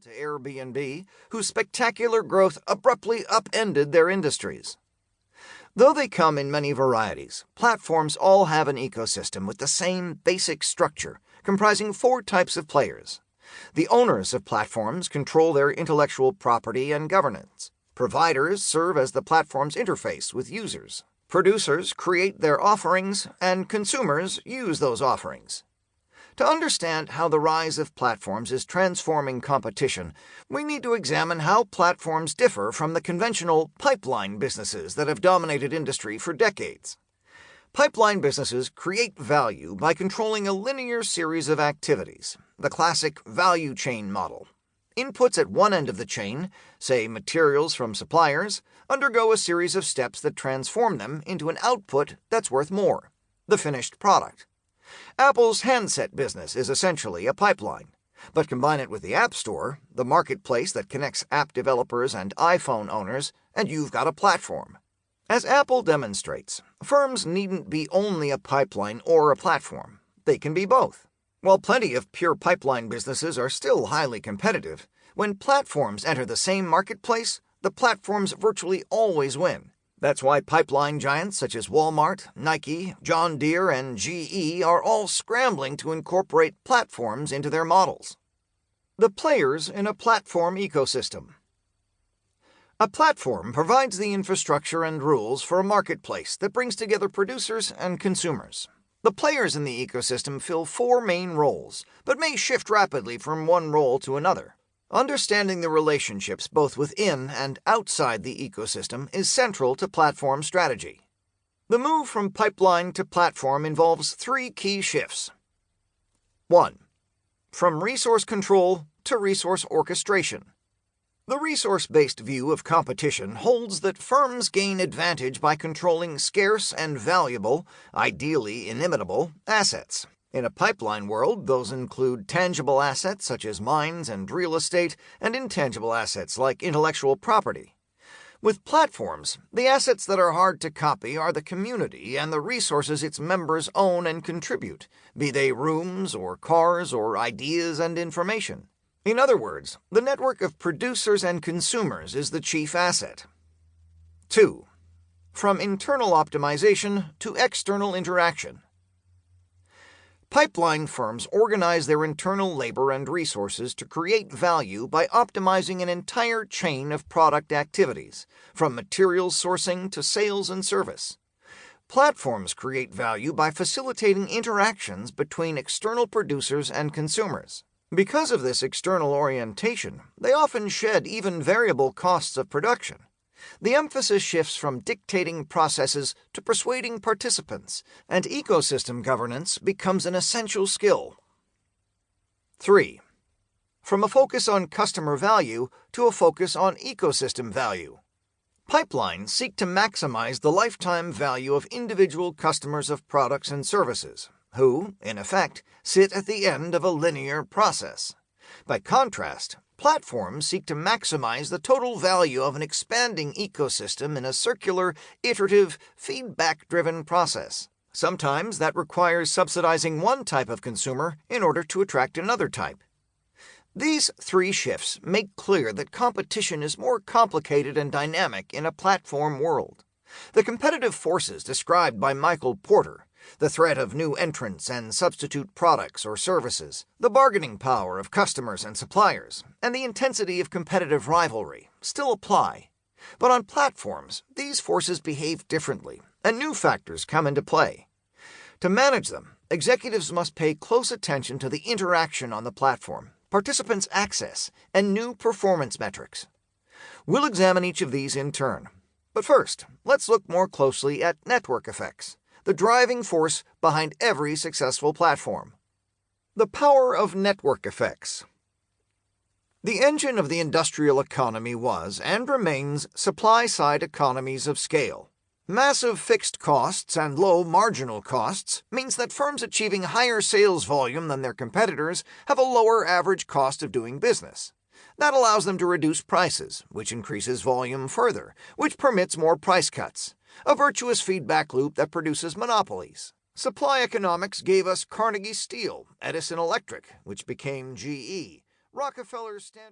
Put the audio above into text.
to Airbnb, whose spectacular growth abruptly upended their industries. Though they come in many varieties, platforms all have an ecosystem with the same basic structure, comprising 4 types of players. The owners of platforms control their intellectual property and governance. Providers serve as the platform's interface with users. Producers create their offerings, and consumers use those offerings. To understand how the rise of platforms is transforming competition, we need to examine how platforms differ from the conventional pipeline businesses that have dominated industry for decades. Pipeline businesses create value by controlling a linear series of activities, the classic value chain model. Inputs at one end of the chain, say materials from suppliers, undergo a series of steps that transform them into an output that's worth more, the finished product. Apple's handset business is essentially a pipeline, but combine it with the App Store, the marketplace that connects app developers and iPhone owners, and you've got a platform. As Apple demonstrates, firms needn't be only a pipeline or a platform. They can be both. While plenty of pure pipeline businesses are still highly competitive, when platforms enter the same marketplace, the platforms virtually always win. That's why pipeline giants such as Walmart, Nike, John Deere, and GE are all scrambling to incorporate platforms into their models. The players in a platform ecosystem. A platform provides the infrastructure and rules for a marketplace that brings together producers and consumers. The players in the ecosystem fill 4 main roles, but may shift rapidly from one role to another. Understanding the relationships both within and outside the ecosystem is central to platform strategy. The move from pipeline to platform involves 3 key shifts. 1. From resource control to resource orchestration. The resource-based view of competition holds that firms gain advantage by controlling scarce and valuable, ideally inimitable, assets. In a pipeline world, those include tangible assets such as mines and real estate, and intangible assets like intellectual property. With platforms, the assets that are hard to copy are the community and the resources its members own and contribute, be they rooms or cars or ideas and information. In other words, the network of producers and consumers is the chief asset. 2. From internal optimization to external interaction. Pipeline firms organize their internal labor and resources to create value by optimizing an entire chain of product activities, from materials sourcing to sales and service. Platforms create value by facilitating interactions between external producers and consumers. Because of this external orientation, they often shed even variable costs of production. The emphasis shifts from dictating processes to persuading participants, and ecosystem governance becomes an essential skill. 3. From a focus on customer value to a focus on ecosystem value. Pipelines seek to maximize the lifetime value of individual customers of products and services, who, in effect, sit at the end of a linear process. By contrast, platforms seek to maximize the total value of an expanding ecosystem in a circular, iterative, feedback-driven process. Sometimes that requires subsidizing one type of consumer in order to attract another type. These 3 shifts make clear that competition is more complicated and dynamic in a platform world. The competitive forces described by Michael Porter, the threat of new entrants and substitute products or services, the bargaining power of customers and suppliers, and the intensity of competitive rivalry still apply. But on platforms, these forces behave differently, and new factors come into play. To manage them, executives must pay close attention to the interaction on the platform, participants' access, and new performance metrics. We'll examine each of these in turn. But first, let's look more closely at network effects, the driving force behind every successful platform. The power of network effects. The engine of the industrial economy was, and remains, supply-side economies of scale. Massive fixed costs and low marginal costs means that firms achieving higher sales volume than their competitors have a lower average cost of doing business. That allows them to reduce prices, which increases volume further, which permits more price cuts. A virtuous feedback loop that produces monopolies. Supply economics gave us Carnegie Steel, Edison Electric, which became GE, Rockefeller's Standard